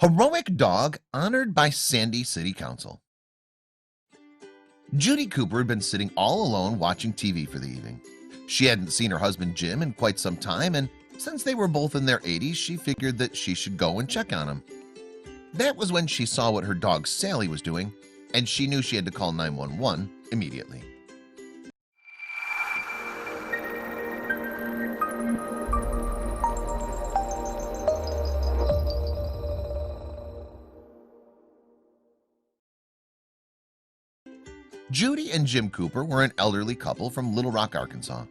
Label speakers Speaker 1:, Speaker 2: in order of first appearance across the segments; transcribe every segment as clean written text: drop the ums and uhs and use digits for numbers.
Speaker 1: Heroic dog honored by Sandy City Council. Judy Cooper had been sitting all alone watching TV for the evening. She hadn't seen her husband Jim in quite some time, and since they were both in their 80s, she figured that she should go and check on him. That was when she saw what her dog Sally was doing, and she knew she had to call 911 immediately. Judy and Jim Cooper were an elderly couple from Little Rock, Arkansas.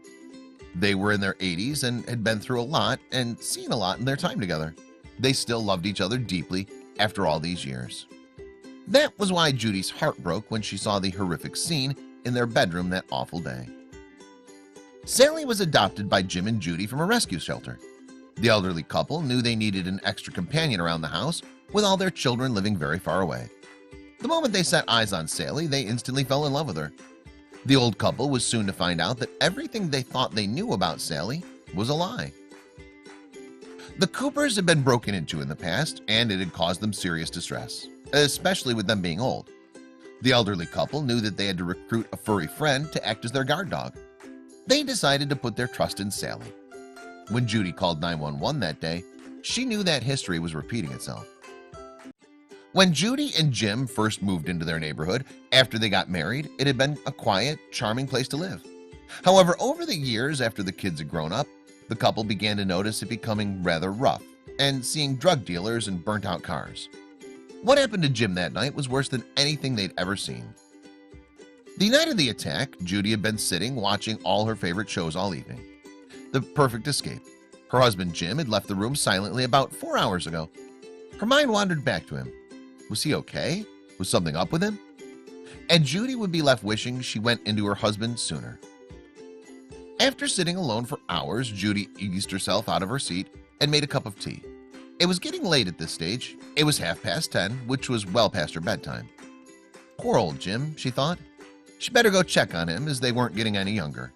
Speaker 1: They were in their 80s and had been through a lot and seen a lot in their time together. They still loved each other deeply after all these years. That was why Judy's heart broke when she saw the horrific scene in their bedroom that awful day. Sally was adopted by Jim and Judy from a rescue shelter. The elderly couple knew they needed an extra companion around the house, with all their children living very far away. The moment they set eyes on Sally, they instantly fell in love with her. The old couple was soon to find out that everything they thought they knew about Sally was a lie. The Coopers had been broken into in the past, and it had caused them serious distress, especially with them being old. The elderly couple knew that they had to recruit a furry friend to act as their guard dog. They decided to put their trust in Sally. When Judy called 911 that day, she knew that history was repeating itself. When Judy and Jim first moved into their neighborhood after they got married, it had been a quiet, charming place to live. However, over the years after the kids had grown up, the couple began to notice it becoming rather rough and seeing drug dealers and burnt-out cars. What happened to Jim that night was worse than anything they'd ever seen. The night of the attack, Judy had been sitting watching all her favorite shows all evening. The perfect escape. Her husband Jim had left the room silently about 4 hours ago. Her mind wandered back to him. Was he okay? Was something up with him? And Judy would be left wishing she went into her husband sooner. After sitting alone for hours, Judy eased herself out of her seat and made a cup of tea. It was getting late at this stage. It was 10:30, which was well past her bedtime. Poor old Jim, she thought. She better go check on him, as they weren't getting any younger.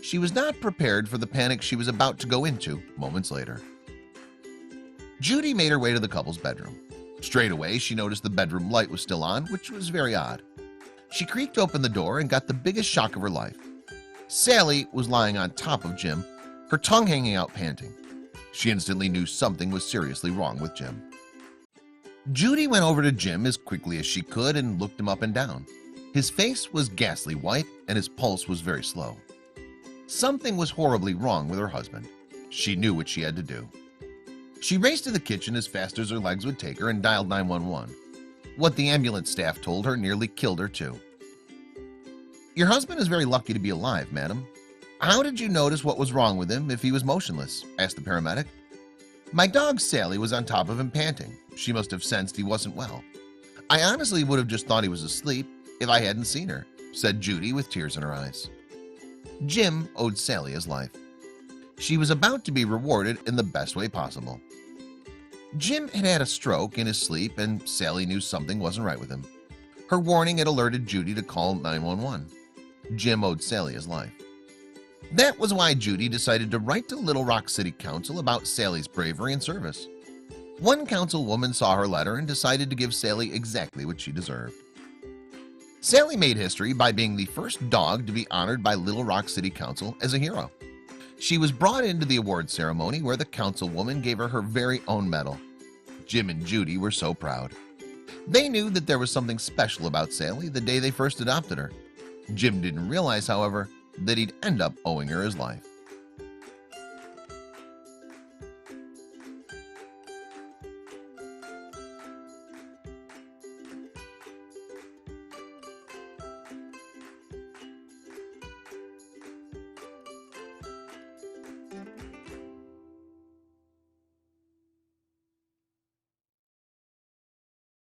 Speaker 1: She was not prepared for the panic she was about to go into moments later. Judy made her way to the couple's bedroom. Straight away, she noticed the bedroom light was still on, which was very odd. She creaked open the door and got the biggest shock of her life. Sally was lying on top of Jim, her tongue hanging out, panting. She instantly knew something was seriously wrong with Jim. Judy went over to Jim as quickly as she could and looked him up and down. His face was ghastly white and his pulse was very slow. Something was horribly wrong with her husband. She knew what she had to do. She raced to the kitchen as fast as her legs would take her and dialed 911. What the ambulance staff told her nearly killed her too. "Your husband is very lucky to be alive, madam. How did you notice what was wrong with him if he was motionless?" asked the paramedic. "My dog Sally was on top of him panting. She must have sensed he wasn't well. I honestly would have just thought he was asleep if I hadn't seen her," said Judy with tears in her eyes. Jim owed Sally his life. She was about to be rewarded in the best way possible. Jim had had a stroke in his sleep, and Sally knew something wasn't right with him. Her warning had alerted Judy to call 911. Jim owed Sally his life. That was why Judy decided to write to Little Rock City Council about Sally's bravery and service. One councilwoman saw her letter and decided to give Sally exactly what she deserved. Sally made history by being the first dog to be honored by Little Rock City Council as a hero. She was brought into the award ceremony where the councilwoman gave her her very own medal. Jim and Judy were so proud. They knew that there was something special about Sally the day they first adopted her. Jim didn't realize, however, that he'd end up owing her his life.